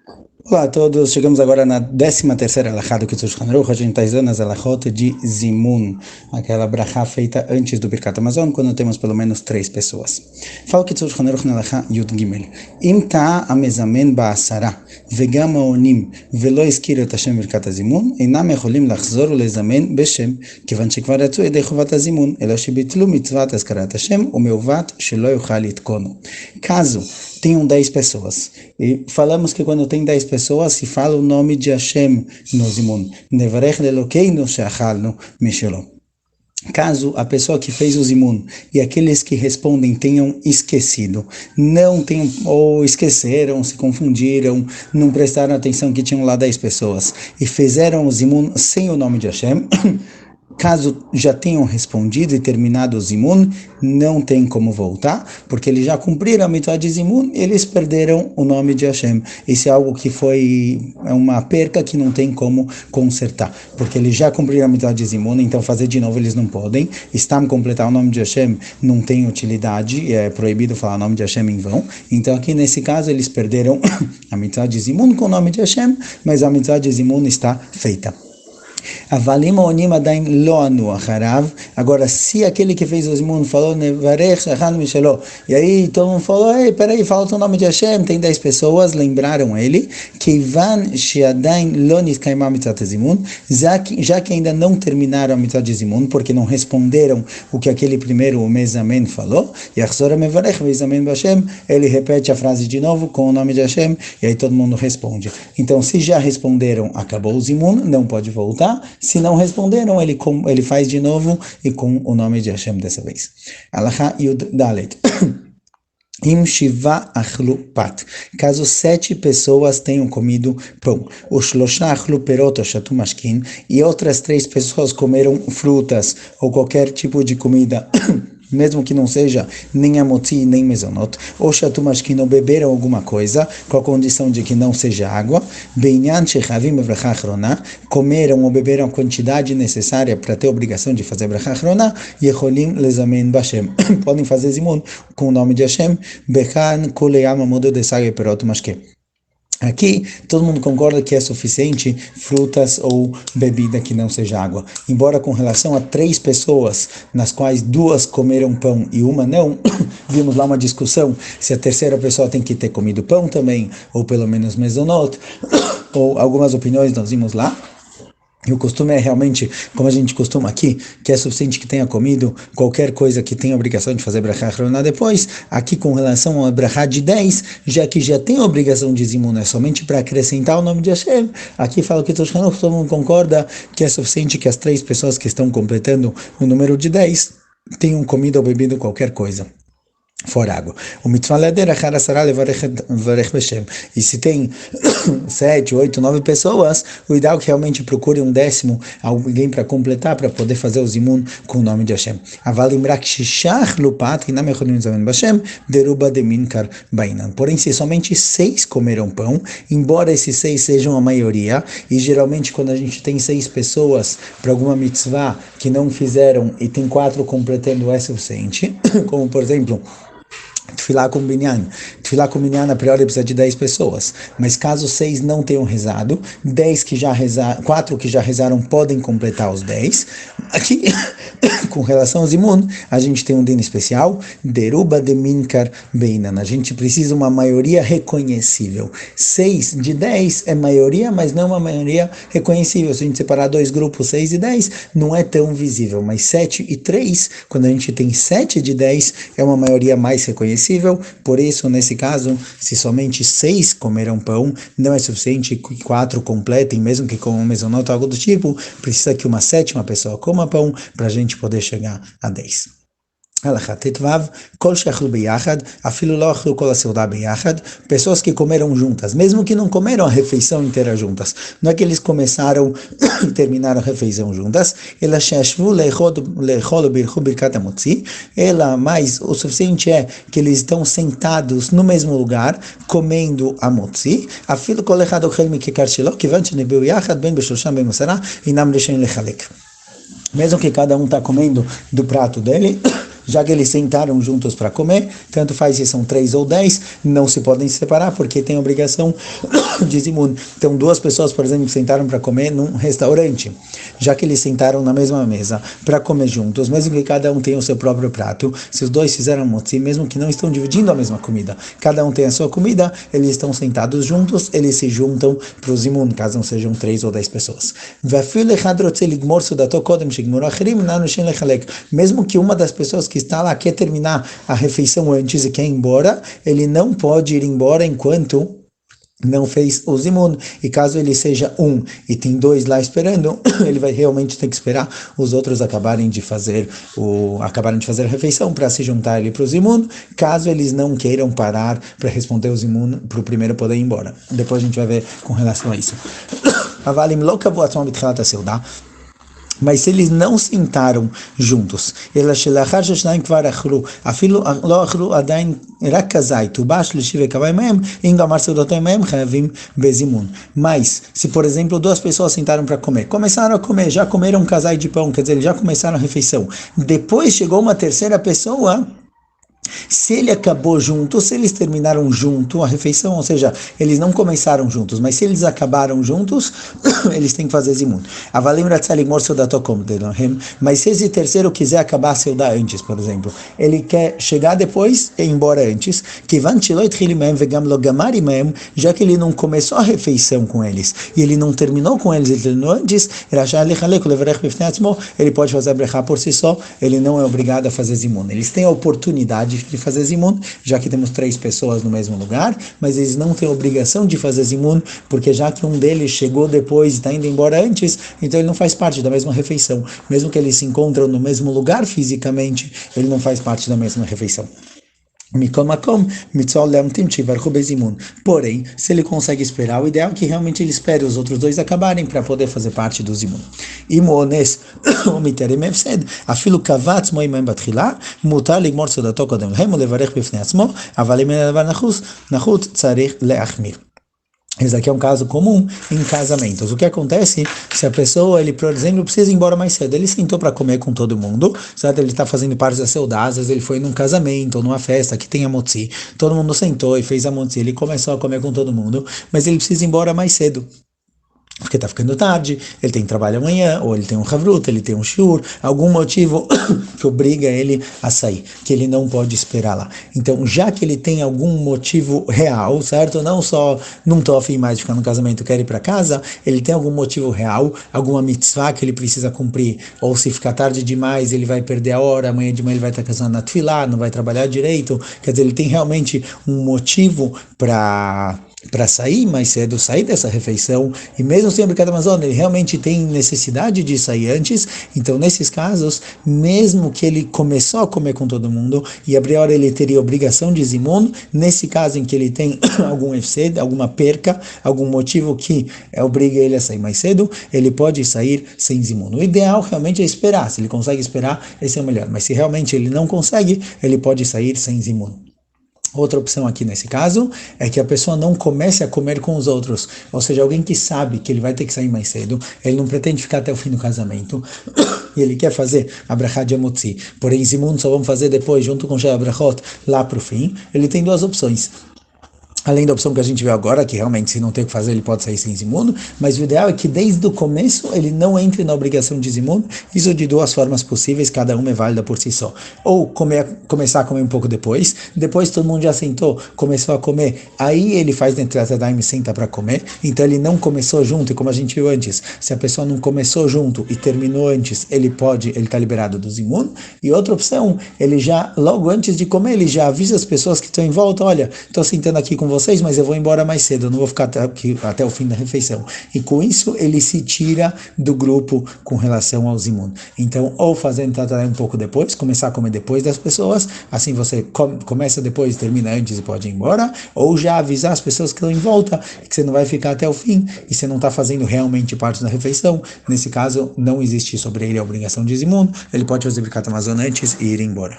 Olá a todos, chegamos agora na 13ª alahá do Kitzur Shulchan Aruch. A gente está estudando as alahot de Zimun, aquela brachá feita antes do Birkat Hamazon, quando temos pelo menos 3 pessoas. Fala o Kitzur Shulchan Aruch na alahá Yud Gimel. Im ta'a amezamen ba'asara, vegam ha'onim, velo הזכיר את השם ברכת הזימון, אינם יכולים לחזור ולזמן בשם, כיוון שכבר יצאו ידי חובת הזימון, אלא שביטלו מצוות הזכרת השם, ומעוות שלא יוכל לתקונו. Caso tenham 10 pessoas. E falamos que quando tem 10 pessoas, se fala o nome de Hashem no Zimun. Nevarech lelokeinu she'achalnu mishelo. Caso a pessoa que fez o Zimun e aqueles que respondem tenham esquecido, não tenham, ou esqueceram, se confundiram, não prestaram atenção que tinham lá 10 pessoas e fizeram o Zimun sem o nome de Hashem, caso já tenham respondido e terminado o Zimun, não tem como voltar, porque eles já cumpriram a mitzvah de Zimun, eles perderam o nome de Hashem. Isso é algo que é uma perca que não tem como consertar, porque eles já cumpriram a mitzvah de Zimun, então fazer de novo eles não podem. Estam completar o nome de Hashem não tem utilidade, é proibido falar o nome de Hashem em vão. Então aqui nesse caso eles perderam a mitzvah de Zimun com o nome de Hashem, mas a mitzvah de Zimun está feita. Avalim onim adain lo anu acharav. Agora, se aquele que fez o Zimun falou nevarech shachan mishelo, e aí todo mundo falou, ei, peraí, falta o nome de Hashem, tem 10 pessoas, lembraram ele, keivan sheadain lo nitkaima mitzvah Zimun, já que ainda não terminaram a mitzvah de Zimun, porque não responderam o que aquele primeiro, o mezamen, falou, yachzor mevarech veizamen b'Hashem, ele repete a frase de novo com o nome de Hashem, e aí todo mundo responde. Então, se já responderam, acabou o Zimun, não pode voltar. Se não responderam, ele faz de novo e com o nome de Hashem dessa vez. Alahá Yud Dalet. Im Shiva achlu pat. Caso 7 pessoas tenham comido pão, o Shlosha achlu perot ou shatu mashkin, e outras 3 pessoas comeram frutas ou qualquer tipo de comida, mesmo que não seja nem amotzi nem mezonot, ou shatu mashkin, ou beberam alguma coisa, com a condição de que não seja água, beinyan shechavim bracha achrona, comeram ou beberam a quantidade necessária para ter a obrigação de fazer bracha achrona, yecholim lezamen b'Hashem, podem fazer zimun com o nome de Hashem, bechan koleyam amodo de sage perot mashke. Aqui, todo mundo concorda que é suficiente frutas ou bebida que não seja água. Embora com relação a 3 pessoas, nas quais 2 comeram pão e uma não, vimos lá uma discussão se a terceira pessoa tem que ter comido pão também, ou pelo menos mezonot, ou algumas opiniões nós vimos lá. E o costume é realmente, como a gente costuma aqui, que é suficiente que tenha comido qualquer coisa que tenha obrigação de fazer brachá achrona depois. Aqui com relação ao brachá de 10, já que já tem a obrigação de zimun, é somente para acrescentar o nome de Hashem. Aqui fala que todo mundo concorda que é suficiente que as 3 pessoas que estão completando o número de 10 tenham comido ou bebido qualquer coisa. Fora água. O mitzvah leder achar asara levarech b'Hashem. E se tem 7, 8, 9 pessoas, o ideal é que realmente procure um 10º, alguém para completar, para poder fazer o zimun com o nome de Hashem. Avalim rak shishach lupat inam echolim zamen b'Hashem deruba de minkar bainan. Porém, se somente 6 comeram pão, embora esses 6 sejam a maioria, e geralmente quando a gente tem 6 pessoas para alguma mitzvah que não fizeram e tem 4 completando é suficiente, como por exemplo Tefilá com Binyan. Tefilá com Binyan, a priori, precisa de 10 pessoas. Mas caso 6 não tenham rezado, 4 que já rezaram podem completar os 10. Aqui, com relação ao Zimun, a gente tem um dino especial, Deruba de Minkar Beinan. A gente precisa de uma maioria reconhecível. 6 de 10 é maioria, mas não uma maioria reconhecível. Se a gente separar 2 grupos, 6 e 10, não é tão visível. Mas 7 e 3, quando a gente tem 7 de 10, é uma maioria mais reconhecível. Por isso, nesse caso, se somente 6 comeram pão, não é suficiente que 4 completem, mesmo que com um mesonot ou algo do tipo, precisa que uma 7ª pessoa coma pão para a gente poder chegar a 10. Pessoas que comeram juntas, mesmo que não comeram a refeição inteira juntas, não é que eles começaram e terminaram a refeição juntas, mas o suficiente é que eles estão sentados no mesmo lugar, comendo a motzi, mesmo que cada um está comendo do prato dele, já que eles sentaram juntos para comer, tanto faz se são 3 ou 10, não se podem separar, porque tem obrigação de zimun. Então, duas pessoas, por exemplo, que sentaram para comer num restaurante, já que eles sentaram na mesma mesa para comer juntos, mesmo que cada um tenha o seu próprio prato, se os dois fizeram motzi, mesmo que não estão dividindo a mesma comida, cada um tem a sua comida, eles estão sentados juntos, eles se juntam para o zimun, caso não sejam 3 ou 10 pessoas. Mesmo que uma das pessoas que está lá quer terminar a refeição antes e quer ir embora, ele não pode ir embora enquanto não fez o zimun, e caso ele seja um e tem 2 lá esperando, ele vai realmente ter que esperar os outros acabarem de fazer a refeição para se juntar ali para o zimun, caso eles não queiram parar para responder o zimun para o primeiro poder ir embora. Depois a gente vai ver com relação a isso. Mas se eles não sentaram juntos, mas se, por exemplo, 2 pessoas sentaram para comer, começaram a comer, já comeram um casai de pão, quer dizer, eles já começaram a refeição, depois chegou uma terceira pessoa, se ele acabou junto, se eles terminaram junto a refeição, ou seja, eles não começaram juntos, mas se eles acabaram juntos, eles têm que fazer zimun. Mas se esse terceiro quiser acabar a seudá antes, por exemplo, ele quer chegar depois e ir embora antes, já que ele não começou a refeição com eles, e ele não terminou com eles, ele terminou antes, ele pode fazer a brechá por si só, ele não é obrigado a fazer zimun. Eles têm a oportunidade de fazer zimun, já que temos 3 pessoas no mesmo lugar, mas eles não têm obrigação de fazer zimun, porque já que um deles chegou depois e está indo embora antes, então ele não faz parte da mesma refeição. Mesmo que eles se encontram no mesmo lugar fisicamente, ele não faz parte da mesma refeição. Porém, se ele consegue esperar, o ideal é que realmente ele espere os outros 2 acabarem para poder fazer parte do zimun. אפילו קבץ מו עמהם בתחילה, מותר לגמור סעודתו קודם להם ולברך בפני עצמו, אבל אם אין הדבר נחוץ, צריך להחמיר. Esse aqui é um caso comum em casamentos. O que acontece se a pessoa, ele, por exemplo, precisa ir embora mais cedo, ele sentou para comer com todo mundo, certo? Ele está fazendo parte da seudá, às vezes ele foi num casamento ou numa festa que tem a motzi, todo mundo sentou e fez a motzi, ele começou a comer com todo mundo, mas ele precisa ir embora mais cedo, porque está ficando tarde, ele tem trabalho amanhã, ou ele tem um havrut, ele tem um shiur, algum motivo que obriga ele a sair, que ele não pode esperar lá. Então, já que ele tem algum motivo real, certo? Não só não estou afim mais de ficar no casamento, quero ir para casa, ele tem algum motivo real, alguma mitzvah que ele precisa cumprir, ou se ficar tarde demais, ele vai perder a hora, amanhã de manhã ele vai estar casando na tefilá, não vai trabalhar direito, quer dizer, ele tem realmente um motivo para sair mais cedo, sair dessa refeição, e mesmo sem Birkat Hamazon, ele realmente tem necessidade de sair antes, então nesses casos, mesmo que ele começou a comer com todo mundo, e a priori ele teria obrigação de zimun, nesse caso em que ele tem algum efsed, alguma perca, algum motivo que obriga ele a sair mais cedo, ele pode sair sem zimun. O ideal realmente é esperar, se ele consegue esperar, esse é o melhor, mas se realmente ele não consegue, ele pode sair sem zimun. Outra opção aqui nesse caso é que a pessoa não comece a comer com os outros, ou seja, alguém que sabe que ele vai ter que sair mais cedo, ele não pretende ficar até o fim do casamento, e ele quer fazer a brachá de Amotzi, porém zimun só vamos fazer depois, junto com Shea Brachot, lá para o fim, ele tem 2 opções. Além da opção que a gente vê agora, que realmente se não tem o que fazer, ele pode sair sem zimun, mas o ideal é que desde o começo ele não entre na obrigação de zimun, isso de 2 formas possíveis, cada uma é válida por si só. Ou começar a comer um pouco depois todo mundo já sentou, começou a comer, aí ele faz dentro da Tadaim e senta para comer, então ele não começou junto, e como a gente viu antes, se a pessoa não começou junto e terminou antes, ele está liberado do zimun. E outra opção, ele já, logo antes de comer, ele já avisa as pessoas que estão em volta, olha, estou sentando aqui com vocês, mas eu vou embora mais cedo, eu não vou ficar até o fim da refeição. E com isso, ele se tira do grupo com relação ao zimun. Então, ou fazendo um pouco depois, começar a comer depois das pessoas, assim você começa depois, termina antes e pode ir embora, ou já avisar as pessoas que estão em volta, que você não vai ficar até o fim, e você não está fazendo realmente parte da refeição. Nesse caso, não existe sobre ele a obrigação de zimun, ele pode fazer Birkat Hamazon antes e ir embora.